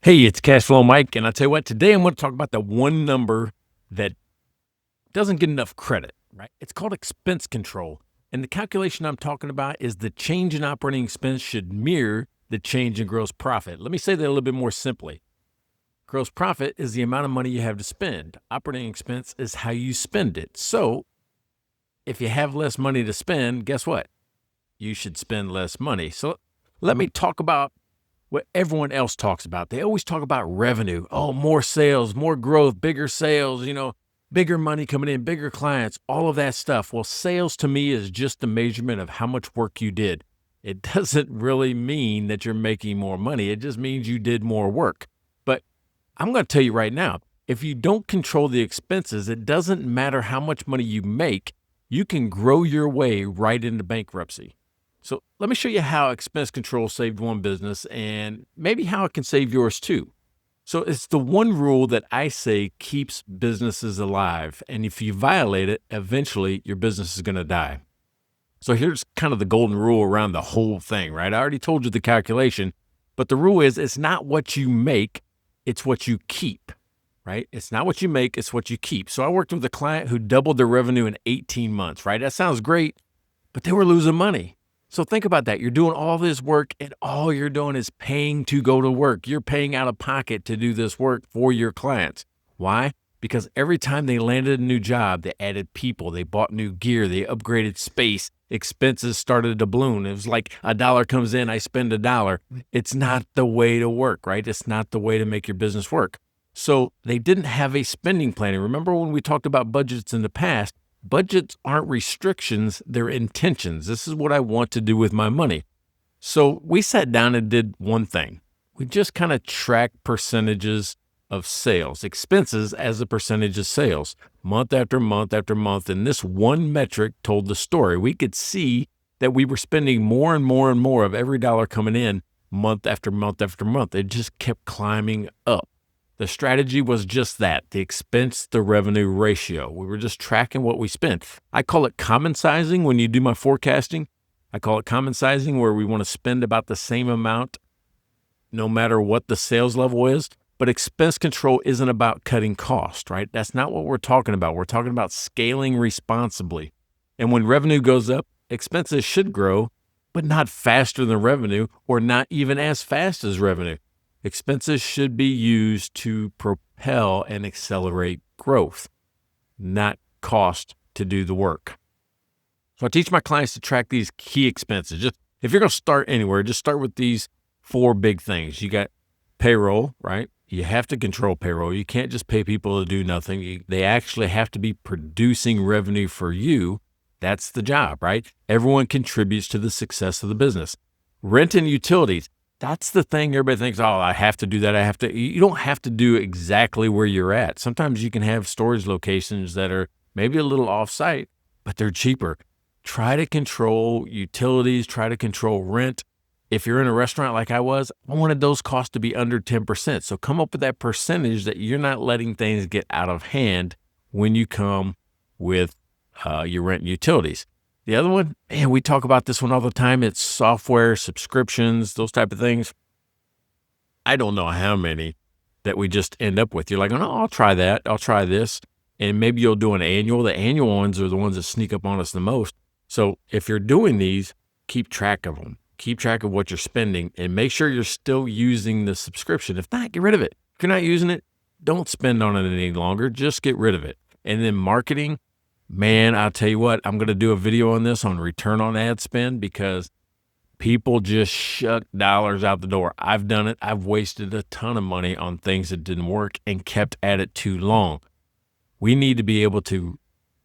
Hey, it's Cashflow Mike, and I tell you what, today I'm going to talk about the one number that doesn't get enough credit, right? It's called expense control. And the calculation I'm talking about is the change in operating expense should mirror the change in gross profit. Let me say that a little bit more simply. Gross profit is the amount of money you have to spend. Operating expense is how you spend it. So if you have less money to spend, guess what? You should spend less money. So let me talk about what everyone else talks about. They always talk about revenue. Oh, more sales, more growth, bigger sales, bigger money coming in, bigger clients, all of that stuff. Well, sales to me is just a measurement of how much work you did. It doesn't really mean that you're making more money. It just means you did more work. But I'm going to tell you right now, if you don't control the expenses, it doesn't matter how much money you make, you can grow your way right into bankruptcy. So let me show you how expense control saved one business and maybe how it can save yours too. So it's the one rule that I say keeps businesses alive. And if you violate it, eventually your business is going to die. So here's kind of the golden rule around the whole thing, right? I already told you the calculation, but the rule is it's not what you make, it's what you keep, right? It's not what you make, it's what you keep. So I worked with a client who doubled their revenue in 18 months, right? That sounds great, but they were losing money. So think about that. You're doing all this work and all you're doing is paying to go to work. You're paying out of pocket to do this work for your clients. Why? Because every time they landed a new job, they added people, they bought new gear, they upgraded space, expenses started to balloon. It was like a dollar comes in, I spend $1. It's not the way to work, right? It's not the way to make your business work. So they didn't have a spending plan. And remember when we talked about budgets in the past, budgets aren't restrictions, they're intentions. This is what I want to do with my money. So we sat down and did one thing. We just kind of tracked percentages of sales, expenses as a percentage of sales, month after month after month. And this one metric told the story. We could see that we were spending more and more and more of every dollar coming in month after month after month. It just kept climbing up. The strategy was just that, the expense to revenue ratio. We were just tracking what we spent. I call it common sizing when you do my forecasting. I call it common sizing where we want to spend about the same amount no matter what the sales level is. But expense control isn't about cutting cost, right? That's not what we're talking about. We're talking about scaling responsibly. And when revenue goes up, expenses should grow, but not faster than revenue or not even as fast as revenue. Expenses should be used to propel and accelerate growth, not cost to do the work. So I teach my clients to track these key expenses. Just if you're going to start anywhere, just start with these 4 big things. You got payroll, right? You have to control payroll. You can't just pay people to do nothing. They actually have to be producing revenue for you. That's the job, right? Everyone contributes to the success of the business. Rent and utilities. That's the thing everybody thinks, oh, I have to do that. You don't have to do exactly where you're at. Sometimes you can have storage locations that are maybe a little off-site, but they're cheaper. Try to control utilities, try to control rent. If you're in a restaurant like I was, I wanted those costs to be under 10%. So come up with that percentage that you're not letting things get out of hand when you come with your rent and utilities. The other one, man, we talk about this one all the time. It's software, subscriptions, those type of things. I don't know how many that we just end up with. You're like, oh, no, I'll try that. I'll try this. And maybe you'll do an annual. The annual ones are the ones that sneak up on us the most. So if you're doing these, keep track of them. Keep track of what you're spending and make sure you're still using the subscription. If not, get rid of it. If you're not using it, don't spend on it any longer. Just get rid of it. And then marketing. Man, I'll tell you what, I'm going to do a video on this on return on ad spend because people just shuck dollars out the door. I've done it. I've wasted a ton of money on things that didn't work and kept at it too long. We need to be able to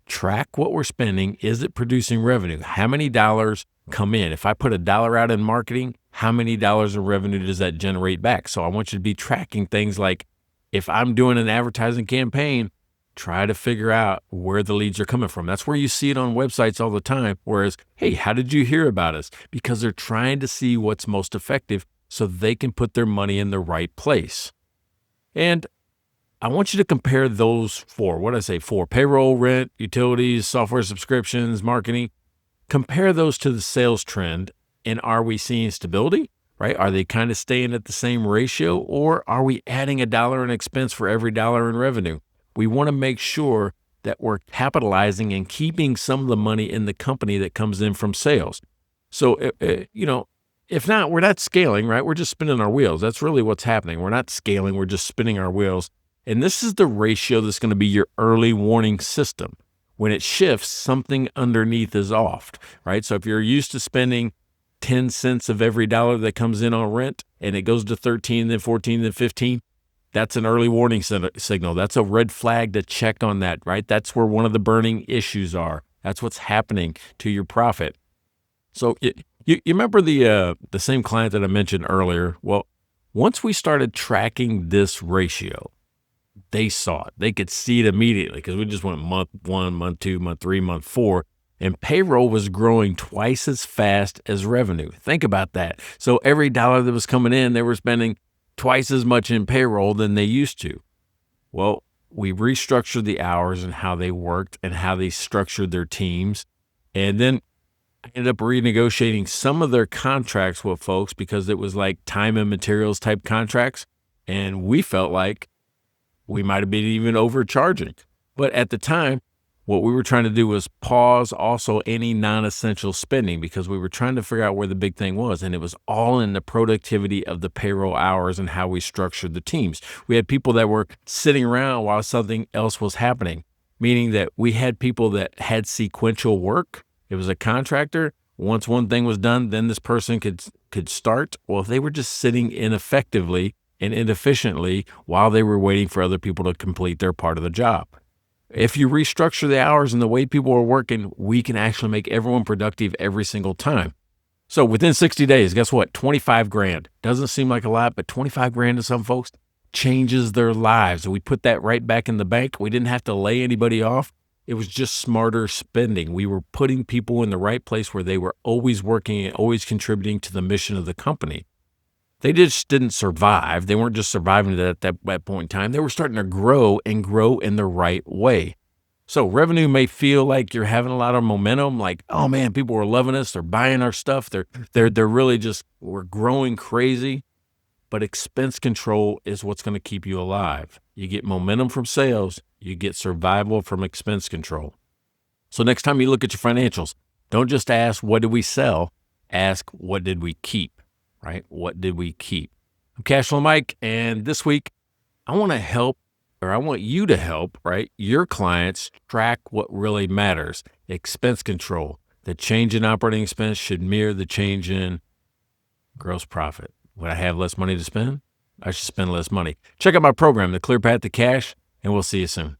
track what we're spending. Is it producing revenue? How many dollars come in? If I put $1 out in marketing, how many dollars of revenue does that generate back? So I want you to be tracking things like if I'm doing an advertising campaign, try to figure out where the leads are coming from. That's where you see it on websites all the time. Whereas, hey, how did you hear about us? Because they're trying to see what's most effective so they can put their money in the right place. And I want you to compare those 4. What did I say? 4: payroll, rent, utilities, software subscriptions, marketing. Compare those to the sales trend. And are we seeing stability right? Are they kind of staying at the same ratio, or are we adding $1 in expense for every $1 in revenue? We want to make sure that we're capitalizing and keeping some of the money in the company that comes in from sales. So, if not, we're not scaling, right? We're just spinning our wheels. That's really what's happening. We're not scaling, we're just spinning our wheels. And this is the ratio that's going to be your early warning system. When it shifts, something underneath is off, right? So if you're used to spending 10 cents of every dollar that comes in on rent and it goes to 13, then 14, then 15, that's an early warning signal. That's a red flag to check on that, right? That's where one of the burning issues are. That's what's happening to your profit. So you remember the same client that I mentioned earlier? Well, once we started tracking this ratio, they saw it. They could see it immediately because we just went month 1, month 2, month 3, month 4, and payroll was growing twice as fast as revenue. Think about that. So every dollar that was coming in, they were spending twice as much in payroll than they used to. Well, we restructured the hours and how they worked and how they structured their teams. And then I ended up renegotiating some of their contracts with folks because it was like time and materials type contracts. And we felt like we might have been even overcharging. But at the time, what we were trying to do was pause also any non-essential spending because we were trying to figure out where the big thing was. And it was all in the productivity of the payroll hours and how we structured the teams. We had people that were sitting around while something else was happening, meaning that we had people that had sequential work. It was a contractor. Once one thing was done, then this person could start. Well, if they were just sitting ineffectively and inefficiently while they were waiting for other people to complete their part of the job. If you restructure the hours and the way people are working, we can actually make everyone productive every single time. So within 60 days, guess what? 25 grand. Doesn't seem like a lot, but 25 grand to some folks changes their lives. We put that right back in the bank. We didn't have to lay anybody off. It was just smarter spending. We were putting people in the right place where they were always working and always contributing to the mission of the company. They just didn't survive. They weren't just surviving at that point in time. They were starting to grow and grow in the right way. So revenue may feel like you're having a lot of momentum, like, oh man, people are loving us. They're buying our stuff. They're really just, we're growing crazy. But expense control is what's going to keep you alive. You get momentum from sales. You get survival from expense control. So next time you look at your financials, don't just ask, what did we sell? Ask, what did we keep? Right? What did we keep? I'm Cashflow Mike, and this week I want you to help, right, your clients track what really matters. Expense control. The change in operating expense should mirror the change in gross profit. Would I have less money to spend? I should spend less money. Check out my program, The Clear Path to Cash, and we'll see you soon.